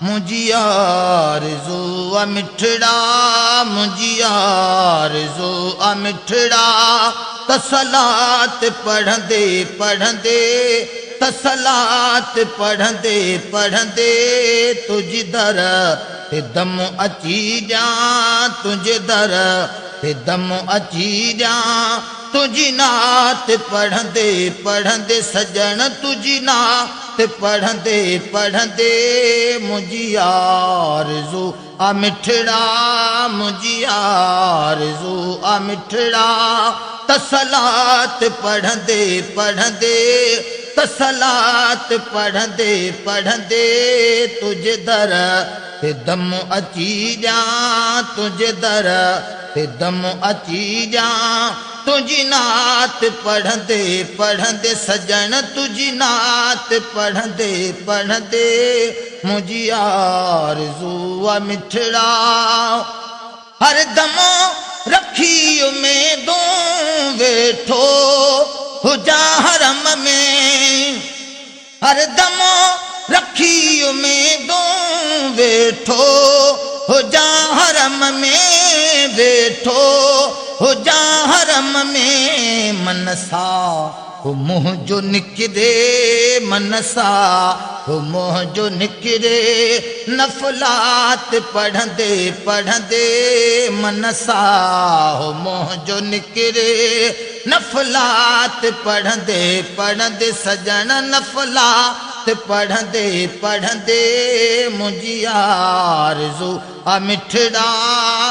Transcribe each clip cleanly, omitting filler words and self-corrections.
मुझी आरज़ू आ मिठड़ा, मुझी आरज़ू आ मिठड़ा, तसलात पढ़ंदे पढ़ंदे, तसलात पढ़ंदे पढ़ंदे, तुझ दर ते दम अची जा, तुझ दर ते दम अची जा, तुझी नात पढ़ंदे पढ़ंदे सजन, तुझी नात पढ़ंदे पढ़ंदे, मुझी आरज़ू आ मिठड़ा, मुझी आरज़ू आ मिठड़ा, तसलात पढ़ंदे पढ़ंदे, तसलात पढ़ंदे पढ़ंदे, तुझ दर ते दम अची जा, तुझ दर ते दम अची जा, तुझी नात पढ़ंदे पढ़ंदे सजन, तुझी नात पढ़ंदे पढ़ंदे, मुझी आरज़ू आ मिठड़ा। हर दम रखी उम्मीदों वेठो हुजा हरम में, हर दम रखी उम्मीदों वेठो हुजा हरम में, वेठो हुजा हरम में, मनसा हो मुँह जो निकरे, मनसा हो मुँह जो निकरे, नफलात पढ़ंदे पढ़ंदे, मनसा हो मुँह जो निकरे, नफलात पढ़ंदे पढ़ंदे सजन, नफलात पढ़ंदे पढ़ंदे, मुझी आरज़ू आ मिठड़ा,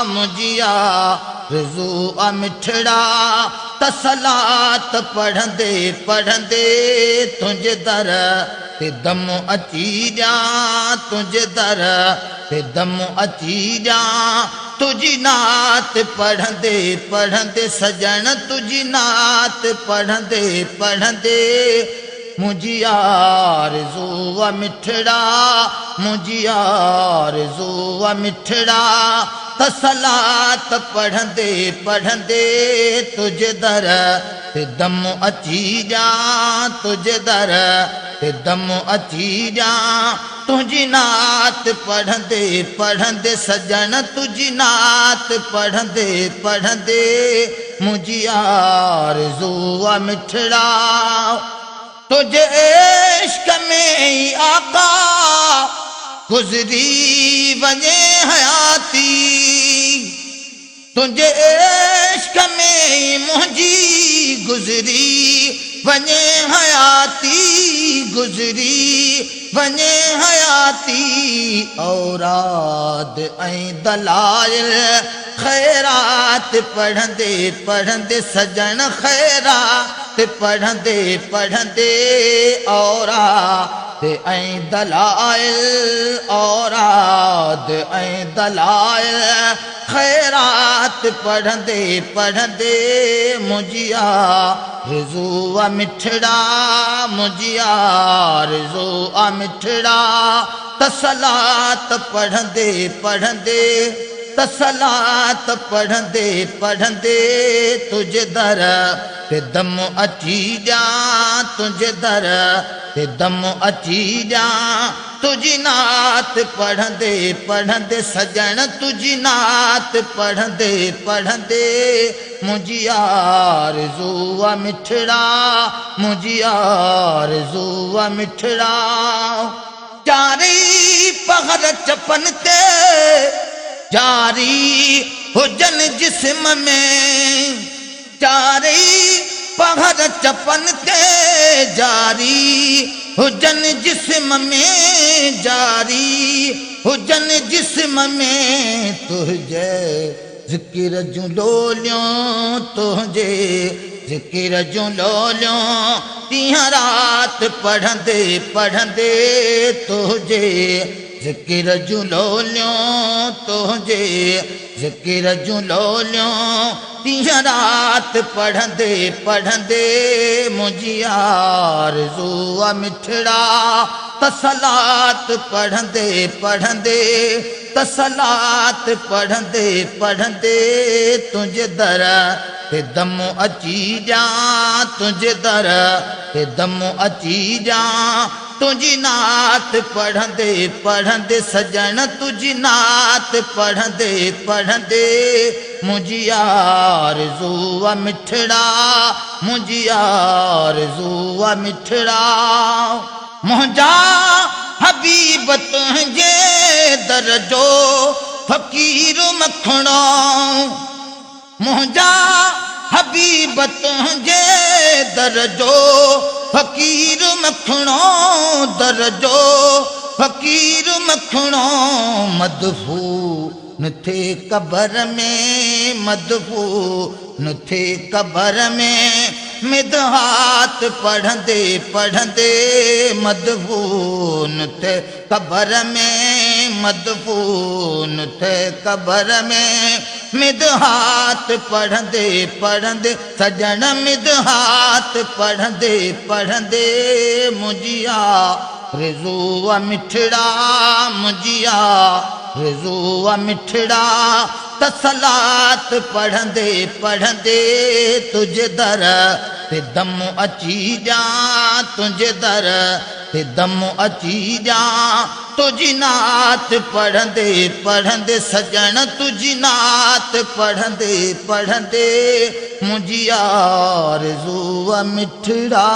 मुझी आरज़ू आ मिठड़ा, तसलात पढ़ंदे पढ़ंदे, तुझ दर ते दम अची जा, तुझ दर ते दम अची जा, तुझी नात पढ़ंदे पढ़ंदे सजन, तुझी नात पढ़ंदे पढ़ंदे, मुझी आरज़ू आ मिठड़ा, मुझी आरज़ू आ मिठड़ा, तसलात पढ़ंदे पढ़ंदे, तुझ दर ते दम अची जा, तुझ दर ते दम अची जा, तुझी नात पढ़ंदे पढ़ंदे सजन, तुझी नात पढ़ंदे पढ़ंदे, मुझी आरज़ू आ मिठड़ा। तुझे इश्क में ही आका गुज़री वञे हयाती, तुझे इश्क में ही मुंहिंजी गुज़री वञे हयाती, गुज़री वञे हयाती, औराद ऐं दलाइल ख़ैरात पढ़ंदे पढ़ंदे सजन, ख़ैरात पढ़ंदे पढ़ंदे, औराद ऐं दलाइल, औराद ऐं दलाइल, ख़ैरात पढ़ंदे पढ़ंदे, मुझी आरज़ू आ मिठड़ा, मुझी आरज़ू आ मिठड़ा, तसलात पढ़ंदे पढ़ंदे, तसलात पढ़ंदे पढ़ंदे, तुझ दर ते दम अची जा, तुझ दर ते दम अची जा, तुझी नात पढ़ंदे पढ़ंदे सजन, तुझी नात पढ़ंदे पढ़ंदे, मुझी आरज़ू आ मिठड़ा, मुझी आरज़ू आ मिठड़ा। चारी पहर चपन ते जारी हुजन जिस्म में, चारी पहर चपन ते जारी हुजन जिस्म में, जारी हुजन जिस्म में, तुझे ज़िक्र जूं लोलियों, तुझे ज़िक्र जूं लोलियों, तीहां रात पढ़ंदे पढ़ंदे, तुझे ज़िक्र जूं लोलियों, तुझे ज़िक्र जूं लोलियों, तीहां रात पढ़ंदे पढ़ंदे, मुझी आरज़ू आ मिठड़ा, तसलात पढ़ंदे पढ़ंदे, तसलात पढ़ंदे पढ़ंदे तुझे दर ते दम अची जा तुझे दर ते दम अची जा तुझी नात पढ़ंदे पढ़ंदे सजन तुझी नात पढ़ंदे पढ़ंदे मुझी आरज़ू मिठड़ा मुझी आरज़ू मिठड़ा मुंहिंजा हबीब तुंहिंजे दर जो फ़कीर मखणो मुंहिंजा हबीब तुंहिंजे दर जो फ़कीर मखणो दर जो फ़कीर मखणो मदफून थे कबर में मदफून थे कबर में मिदहात पढ़ंदे पढ़ंदे मदफून थे कबर में मदफून थे कबर में मिदहात पढ़ंदे पढ़ंदे सजन मिदहात पढ़ंदे पढ़ंदे मुझिया आरज़ू मिठड़ा मुझिया आरज़ू मिठड़ा तसलात पढ़ंदे पढ़ंदे तुझे दर ते दम अची जा तुझे दर ते दम अची जा तुझी नात पढ़ंदे पढ़ंदे सजन तुझी नात पढ़ंदे पढ़ंदे मुझी आरज़ू मिठड़ा।